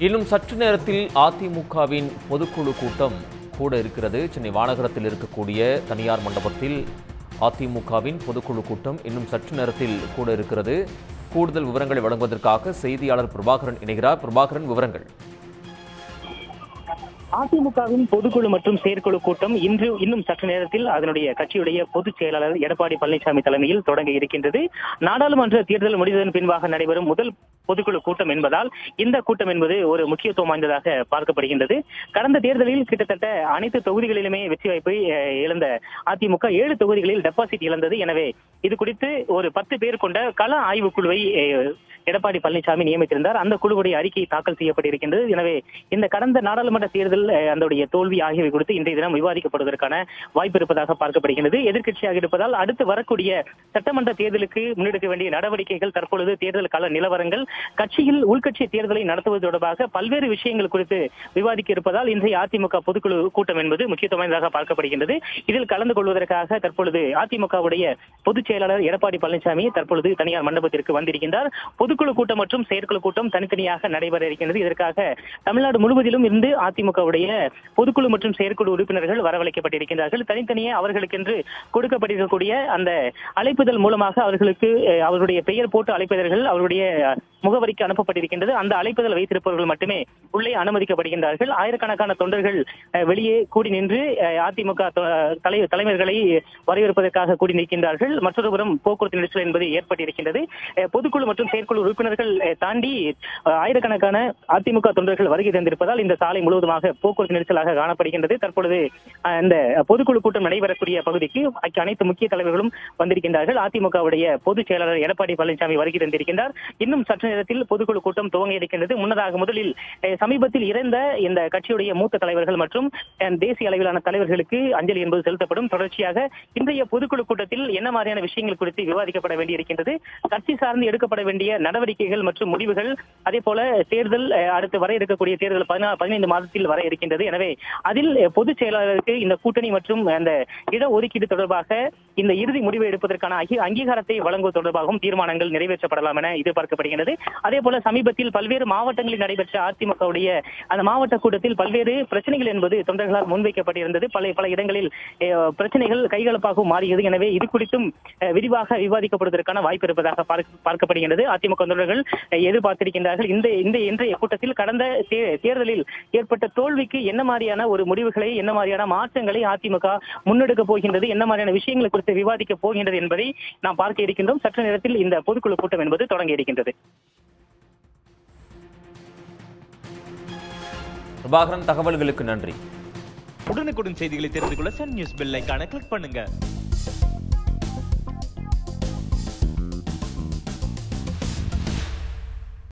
இன்னும் சற்று நேரத்தில் அதிமுகவின் பொதுக்குழு கூட்டம் கூட இருக்கிறது. சென்னை மாநகரத்தில் இருக்கக்கூடிய தனியார் மண்டபத்தில் அதிமுகவின் பொதுக்குழு கூட்டம் இன்னும் சற்று நேரத்தில் கூட இருக்கிறது. கூடுதல் விவரங்களை வழங்குவதற்காக செய்தியாளர் பிரபாகரன் இணைகிறார். பிரபாகரன், விவரங்கள். அதிமுகவின் பொதுக்குழு மற்றும் செயற்குழு கூட்டம் இன்று இன்னும் சற்று நேரத்தில் அதனுடைய கட்சியுடைய பொதுச் செயலாளர் எடப்பாடி பழனிசாமி தலைமையில் தொடங்க இருக்கின்றது. நாடாளுமன்ற தேர்தல் முடிந்ததன் பின்பாக நடைபெறும் முதல் பொதுக்குழு கூட்டம் என்பதால் இந்த கூட்டம் என்பது ஒரு முக்கியத்துவம் வாய்ந்ததாக பார்க்கப்படுகின்றது. கடந்த தேர்தலில் கிட்டத்தட்ட அனைத்து தொகுதிகளிலுமே வெற்றி வாய்ப்பை இழந்த அதிமுக 7 தொகுதிகளில் டெபாசிட் இழந்தது. எனவே இது குறித்து ஒரு 10 பேர் கொண்ட கள ஆய்வுக்குழுவை எடப்பாடி பழனிசாமி நியமித்திருந்தார். அந்த குழுவுடைய அறிக்கை தாக்கல் செய்யப்பட்டிருக்கின்றது. எனவே இந்த கடந்த நாடாளுமன்ற தேர்தல் அதனுடைய தோல்வி ஆகியவை குறித்து இன்றைய தினம் விவாதிக்கப்படுவதற்கான வாய்ப்பு இருப்பதாக பார்க்கப்படுகிறது. எதிர்க்கட்சியாக இருப்பதால் அடுத்து வரக்கூடிய சட்டமன்ற தேர்தலுக்கு முன்னெடுக்க வேண்டிய நடவடிக்கைகள், தற்பொழுது தேர்தல் கள நிலவரங்கள், கட்சியில் உள்கட்சி தேர்தலை நடத்துவது தொடர்பாக பல்வேறு விஷயங்கள் குறித்து விவாதிக்க இருப்பதால் இன்றைய அதிமுக பொதுக்குழு கூட்டம் என்பது முக்கியத்துவம் வாய்ந்ததாக பார்க்கப்படுகின்றது. இதில் கலந்து கொள்வதற்காக தற்பொழுது அதிமுகவுடைய பொதுச் செயலாளர் எடப்பாடி பழனிசாமி தற்பொழுது தனியார் மண்டபத்திற்கு வந்திருக்கின்றார். பொதுக்குழு கூட்டம் மற்றும் செயற்குழு கூட்டம் தனித்தனியாக நடைபெற இருக்கின்றது. இதற்காக தமிழ்நாடு முழுவதிலும் இருந்து அதிமுகவுடைய பொதுக்குழு மற்றும் செயற்குழு உறுப்பினர்கள் வரவழைக்கப்பட்டிருக்கின்றார்கள். தனித்தனியே அவர்களுக்கென்று கொடுக்கப்பட்டிருக்கக்கூடிய அந்த அழைப்புதல் மூலமாக அவர்களுக்கு அவருடைய பெயர் போட்டு அழைப்பதர்கள் அவருடைய முகவரிக்கு அனுப்பப்பட்டிருக்கின்றது. அந்த அழைப்புதல் வைத்திருப்பவர்கள் மட்டுமே உள்ளே அனுமதிக்கப்படுகின்றார்கள். ஆயிரக்கணக்கான தொண்டர்கள் வெளியே கூடி நின்று அதிமுக தலைவர்களை வரவேற்பதற்காக கூடி நிற்கின்றார்கள். மற்றொரு புறம் போக்குவரத்து நெரிசல் என்பது ஏற்பட்டிருக்கின்றது. பொதுக்குழு மற்றும் செயற்குழு உறுப்பினர்கள் தாண்டி ஆயிரக்கணக்கான அதிமுக தொண்டர்கள் வருகை தந்திருப்பதால் இந்த சாலை முழுவதுமாக போக்குவரத்து நெரிசலாக காணப்படுகின்றது. தற்பொழுது இந்த பொதுக்குழு கூட்டம் நடைபெறக்கூடிய பகுதிக்கு அனைத்து முக்கிய தலைவர்களும் வந்திருக்கின்றார்கள். அதிமுகவுடைய பொதுச் செயலாளர் எடப்பாடி பழனிசாமி வருகை தந்திருக்கின்றார். இன்னும் சற்று நேரத்தில் பொதுக்குழு கூட்டம் துவங்க இருக்கின்றது. முன்னதாக முதலில் சமீபத்தில் இறந்த இந்த கட்சியுடைய மூத்த தலைவர்கள் மற்றும் தேசிய அளவிலான தலைவர்களுக்கு அஞ்சலி என்பது செலுத்தப்படும். தொடர்ச்சியாக இன்றைய பொதுக்குழு கூட்டத்தில் என்ன மாதிரியான விஷயங்கள் குறித்து விவாதிக்கப்பட வேண்டியிருக்கின்றது, கட்சி சார்ந்து எடுக்கப்பட வேண்டிய நடவடிக்கைகள் மற்றும் முடிவுகள், அதே போல தேர்தல் அடுத்து வர இருக்கக்கூடிய தேர்தல் 15 மாதத்தில் வர இருக்கின்றது. எனவே அதில் பொதுச் செயலாளருக்கு இந்த கூட்டணி மற்றும் அந்த இடஒதுக்கீடு தொடர்பாக இந்த இறுதி முடிவை எடுப்பதற்கான அங்கீகாரத்தை வழங்குவது தொடர்பாகவும் தீர்மானங்கள் நிறைவேற்றப்படலாம் என எதிர்பார்க்கப்படுகிறது. அதே போல சமீபத்தில் பல்வேறு மாவட்டங்களில் நடைபெற்ற அதிமுகவுடைய அந்த மாவட்ட கூட்டத்தில் பல்வேறு பிரச்சனைகள் என்பது தொண்டர்களால் முன்வைக்கப்பட்டிருந்தது. பல இடங்களில் பிரச்சனைகள் கைகலப்பாகவும் மாறியது. எனவே இது குறித்தும் விரிவாக விவாதிக்கப்படுவதற்கான வாய்ப்பு இருப்பதாக பார்க்கப்படுகிறது. அதிமுக தொண்டர்கள் எதிர்பார்த்திருக்கின்றார்கள். இந்த இன்றைய கூட்டத்தில் கடந்த தேர்தலில் ஏற்பட்ட தோல்விக்கு என்ன மாதிரியான ஒரு முடிவுகளை, என்ன மாதிரியான மாற்றங்களை அதிமுக முன்னெடுக்க போகின்றது, என்ன மாதிரியான விஷயங்கள் குறித்து விவாதிக்க போகின்றது என்பதை நாம் பார்க்க இருக்கின்றோம். சற்று நேரத்தில் இந்த பொதுக்குழு கூட்டம் என்பது தொடங்க இருக்கின்றது. பிரபாகரன், தகவல்களுக்கு நன்றி. உடனுக்குடன் செய்திகளை தெரிந்து கொள்ள சன் நியூஸ் பெல் ஐகானை கிளிக் பண்ணுங்க.